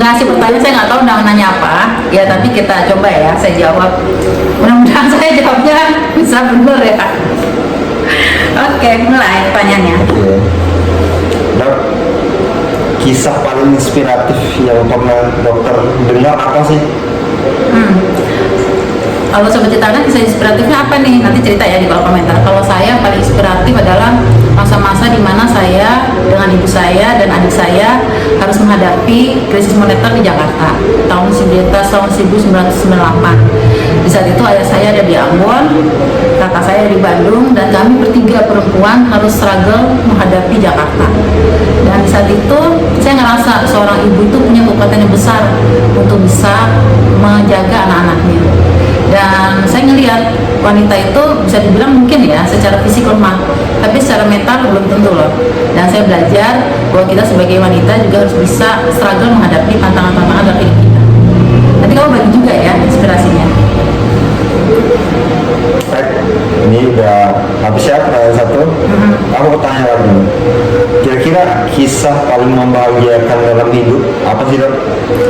ngasih pertanyaan, saya nggak tahu nanya apa ya, tapi kita coba ya, saya jawab. Mudah-mudahan saya jawabnya bisa benar ya. Oke, mulai pertanyaannya. Oke. Dok, kisah paling inspiratif yang pernah dokter dengar apa sih? Kalau sobat Citana kisah inspiratifnya apa nih? Nanti cerita ya di kolom komentar. Kalau saya paling inspiratif adalah masa-masa di mana saya dengan ibu saya dan adik saya harus menghadapi krisis moneter di Jakarta tahun 1998. Di saat itu ayah saya ada di Ambon, kakak saya di Bandung, dan kami bertiga perempuan harus struggle menghadapi Jakarta. Dan di saat itu saya ngerasa seorang ibu itu punya kekuatan yang besar untuk bisa menjaga anak-anaknya. Dan saya ngelihat wanita itu bisa dibilang mungkin ya secara fisik lemah, tapi secara mental belum tentu loh. Dan saya belajar bahwa kita sebagai wanita juga harus bisa struggle menghadapi tantangan-tantangan dalam hidup kita. Nanti kamu bagi juga ya inspirasinya. Baik, ini udah habis ya pertanyaan satu. Aku mau tanya lagi. Kira-kira kisah paling membahagiakan dalam hidup apa sih, Dok?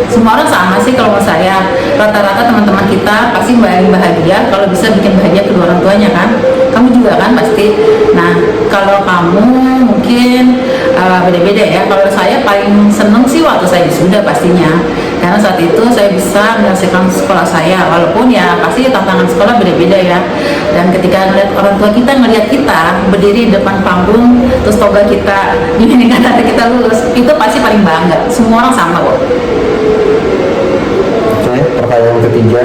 Semua orang sama sih kalau menurut saya. Rata-rata teman-teman kita pasti bahagia kalau bisa bikin bahagia kedua orang tuanya kan. Kamu juga kan pasti. Nah, kalau kamu mungkin beda-beda ya. Kalau saya paling seneng sih waktu saya wisuda pastinya. Karena saat itu saya bisa menyelesaikan sekolah saya, walaupun ya pasti tantangan sekolah beda-beda ya. Dan ketika ngeliat orang tua kita ngeliat kita berdiri di depan panggung, terus toga kita dinyanyikan kata kita lulus, itu pasti paling bangga. Semua orang sama kok. Oke, pertanyaan ketiga.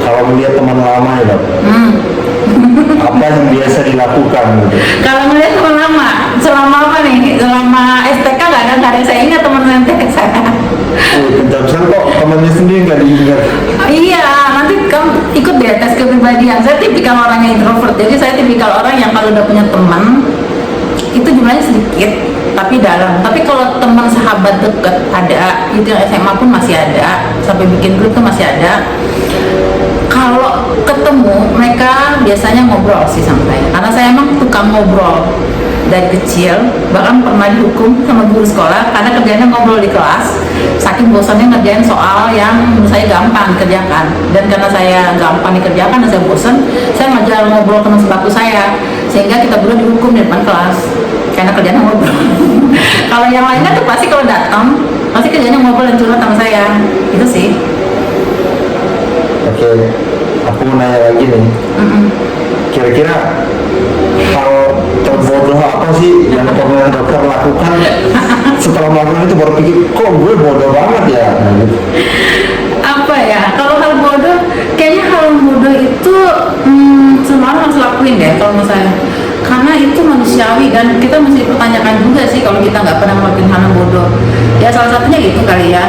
Kalau melihat teman lama ya, Dok, apa yang biasa dilakukan gitu? Kalau melihat teman lama, selama apa nih? Selama STK nggak ada yang saya ingat teman STK saya. Kejaksaan kok temannya sendiri nggak diingat? Iya, nanti kamu ikut deh tes kepribadian. Saya tipikal orang yang introvert, jadi saya tipikal orang yang kalau udah punya teman itu jumlahnya sedikit tapi dalam. Tapi kalau teman sahabat deket ada, itu yang SMA pun masih ada, sampai bikin grup tuh masih ada. Kalau ketemu mereka biasanya ngobrol sih sama saya, karena saya emang tukang ngobrol dari kecil. Bahkan pernah dihukum sama guru sekolah karena kerjanya ngobrol di kelas, saking bosannya ngerjain soal yang menurut saya gampang dikerjakan. Dan karena saya gampang dikerjakan dan saya bosan, saya ngajak ngobrol teman sebangku saya, sehingga kita berdua dihukum di depan kelas karena kerjanya ngobrol. Kalau yang lainnya tuh pasti kalau datang pasti kerjanya ngobrol dan curhat sama saya, itu sih. Oke, aku mau nanya lagi nih. Kira-kira hal terbodoh apa sih yang pernah dokter lakukan setelah melakukan itu baru pikir, kok gue bodoh banget ya? Nah, gitu. Apa ya, kalau hal bodoh, kayaknya hal bodoh itu semua orang harus lakuin deh kalau menurut saya, karena itu manusiawi dan kita mesti dipertanyakan juga sih kalau kita nggak pernah melakukan hal yang bodoh. Ya salah satunya gitu kali ya,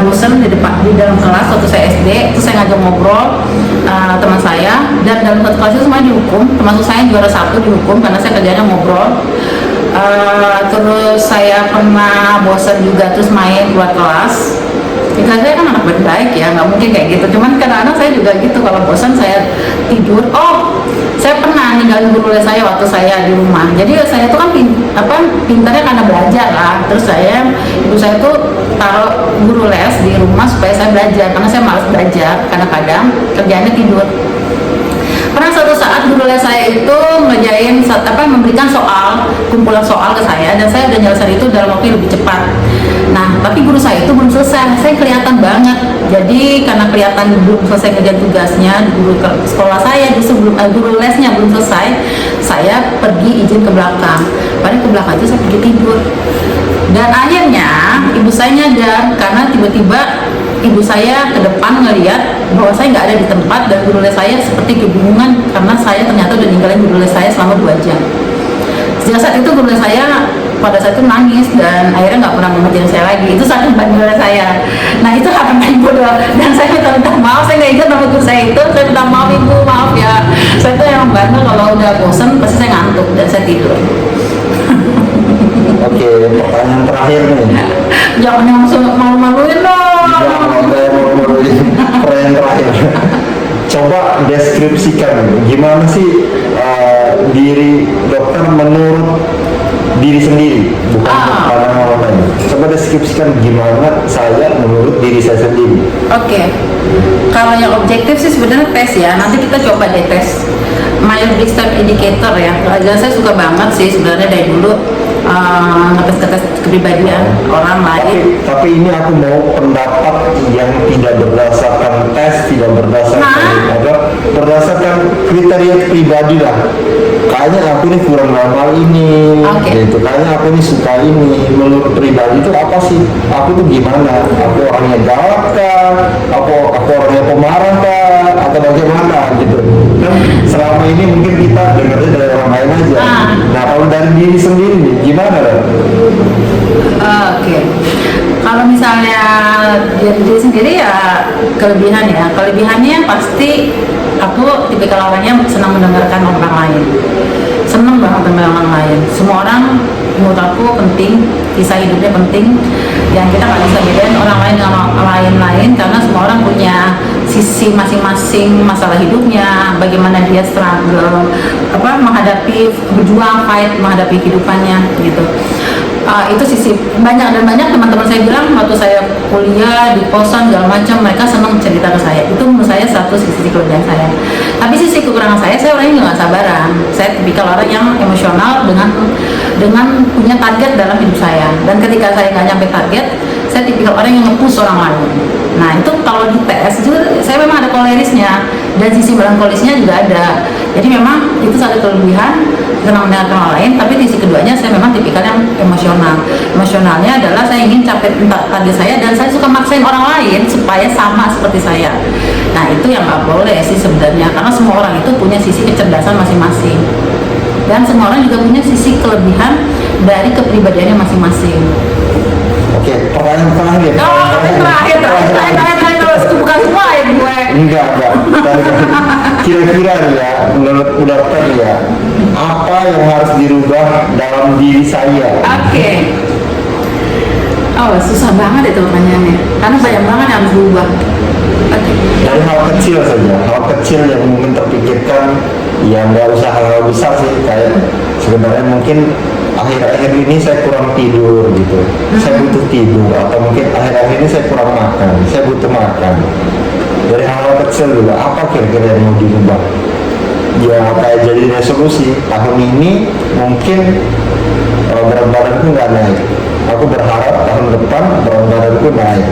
bosen di dalam kelas waktu saya SD, terus saya ngajak ngobrol teman saya, dan dalam satu kelas itu semua dihukum, termasuk saya juara satu dihukum karena saya kerjanya ngobrol. Terus saya pernah bosan juga terus main keluar kelas. Ya, saya kan anak baik ya, nggak mungkin kayak gitu. Cuman kadang-kadang saya juga gitu, kalau bosan saya tidur. Oh, saya pernah ninggalin guru les saya waktu saya di rumah. Jadi saya tuh kan pintarnya karena belajar lah. Terus ibu saya tuh taruh guru les di rumah supaya saya belajar, karena saya malas belajar. Kadang-kadang kerjaannya tidur. Pernah suatu saat guru les saya itu memberikan kumpulan soal ke saya, dan saya udah nyelesain itu dalam waktu yang lebih cepat. Nah, tapi guru saya itu belum selesai, saya kelihatan banget. Jadi karena kelihatan belum selesai kerjaan tugasnya, guru sekolah saya justru guru lesnya belum selesai, saya pergi izin ke belakang. Padahal ke belakang itu saya pergi tidur. Dan akhirnya ibu saya nyadar karena tiba-tiba ibu saya ke depan ngeliat bahwa saya nggak ada di tempat, dan guru les saya seperti kebingungan karena saya ternyata udah ninggalin guru les saya selama 2 jam. Sejak saat itu guru les saya pada saat itu nangis dan akhirnya nggak pernah mengerjain saya lagi. Itu saking banyak guru les saya. Nah itu hal yang paling bodoh, dan saya minta maaf, saya nggak ingat nama guru saya itu. Saya minta maaf ibu, maaf ya. Saya tuh yang bandel kalau udah bosen pasti saya ngantuk dan saya tidur. Oke, pertanyaan terakhir nih. Jangan yang malu-maluin dong. Jangan malu-maluin. Pertanyaan terakhir. Coba deskripsikan gimana sih diri dokter menurut diri sendiri, bukan pandangan orang lain. Coba deskripsikan gimana saya menurut diri saya sendiri. Oke. Kalau yang objektif sih sebenarnya tes ya. Nanti kita coba deh tes Myers-Briggs Indicator ya. Dan saya suka banget sih sebenarnya dari dulu ngetes kepribadian orang lain. Tapi ini aku mau pendapat yang tidak berdasarkan tes, tidak berdasarkan kriteria pribadi lah. Kayaknya aku ini kurang dalam hal ini, gitu. Kayaknya aku ini suka ini. Menurut pribadi itu apa sih? Aku tuh gimana? Aku orangnya galak kah? Aku orangnya pemarah kah? Atau bagaimana gitu? Kan selama ini mungkin kita dengarnya dari orang lain aja. Nah kalau dari diri sendiri nih, gimana kan? Oke. Kalau misalnya diri sendiri ya kelebihan ya. Kelebihannya pasti aku tipikal orangnya senang mendengarkan orang lain. Senang banget dengan orang lain. Semua orang menurut aku penting, kisah hidupnya penting. Yang kita nggak bisa bedain orang lain dengan orang lain karena semua orang punya sisi masing-masing masalah hidupnya, bagaimana dia struggle, berjuang, fight, menghadapi kehidupannya gitu. Itu sisi banyak teman-teman saya bilang waktu saya kuliah di kosan segala macam, mereka senang cerita ke saya. Itu menurut saya satu sisi kelebihan saya. Tapi sisi kekurangan saya orangnya nggak sabaran. Saya tipikal orang yang emosional dengan punya target dalam hidup saya. Dan ketika saya nggak nyampe target, saya tipikal orang yang nge-push orang lain. Nah itu kalau di tes juga saya memang ada kolerisnya dan sisi melankolisnya juga ada. Jadi memang itu satu kelebihan, senang mendengarkan orang lain. Tapi sisi keduanya saya memang tipikal yang emosional. Emosionalnya adalah saya ingin capai target saya dan saya suka maksain orang lain supaya sama seperti saya. Nah itu yang nggak boleh sih sebenarnya, karena semua orang itu punya sisi kecerdasan masing-masing dan semua orang juga punya sisi kelebihan dari kepribadiannya masing-masing. Oke, pertanyaan terakhir. Terakhir terus bukan semua ya gue. Enggak. Kira-kira ya, menurut dokter ya, apa yang harus dirubah dalam diri saya? Oke. Oh, susah banget itu pertanyaannya. Karena banyak banget yang harus berubah. Dari hal kecil saja, hal kecil yang mungkin terpikirkan, ya nggak usah hal besar sih. Kayak sebenarnya mungkin akhir-akhir ini saya kurang tidur gitu, saya butuh tidur, atau mungkin akhir-akhir ini saya kurang makan, saya butuh makan. Dari hal-hal kecil juga, apa kira-kira yang mau dirubah? Ya kayak jadi resolusi tahun ini mungkin berat badanku nggak naik. Aku berharap tahun depan berat badanku naik.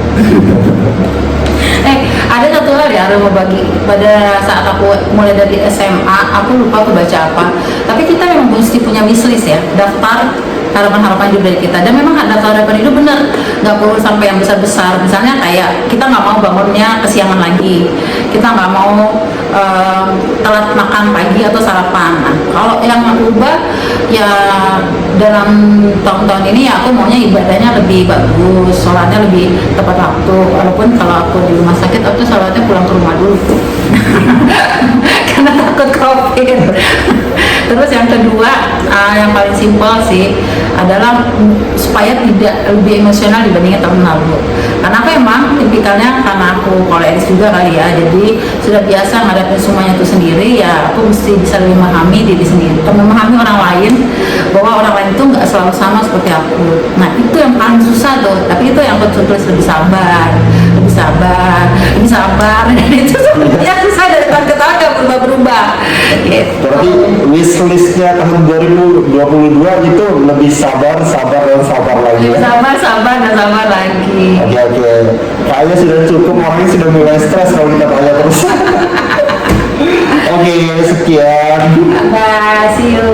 Ada satu hal ya mau bagi. Pada saat aku mulai dari SMA, aku lupa aku baca apa. Tapi kita memang mesti punya wishlist ya, daftar harapan-harapan hidup dari kita. Dan memang daftar harapan hidup benar, nggak perlu sampai yang besar-besar. Misalnya kayak kita nggak mau bangunnya kesiangan lagi, kita nggak mau telat makan pagi atau sarapan. Nah, kalau yang ubah ya dalam tahun-tahun ini ya aku maunya ibadahnya lebih bagus, sholatnya lebih tepat waktu. Walaupun kalau aku di rumah sakit aku sholatnya pulang ke rumah dulu karena takut COVID. Terus yang kedua, yang paling simpel sih adalah supaya tidak lebih emosional dibandingin tahun lalu. Karena aku emang tipikalnya, karena aku koleris juga kali ya, jadi sudah biasa ngadepin semuanya itu sendiri, ya aku mesti bisa lebih memahami diri sendiri, memahami orang lain, bahwa orang lain itu nggak selalu sama seperti aku. Nah itu yang paling susah tuh, tapi itu yang aku tulis lebih sabar, dan itu sebenarnya susah dari tahun ke tahun gak berubah-berubah gitu. Berarti wishlistnya tahun 2022 itu lebih sabar dan sabar lagi ya? Sabar dan sabar lagi. Oke. Kayaknya sudah cukup, orangnya sudah mulai stres kalau kita tanya terus. Oke, sekian. Bye, see you.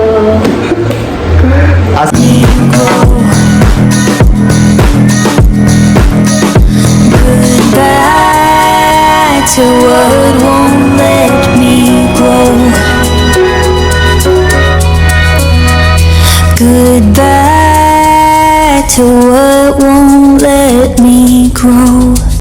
Goodbye to what won't let me grow. Goodbye to what won't let me grow.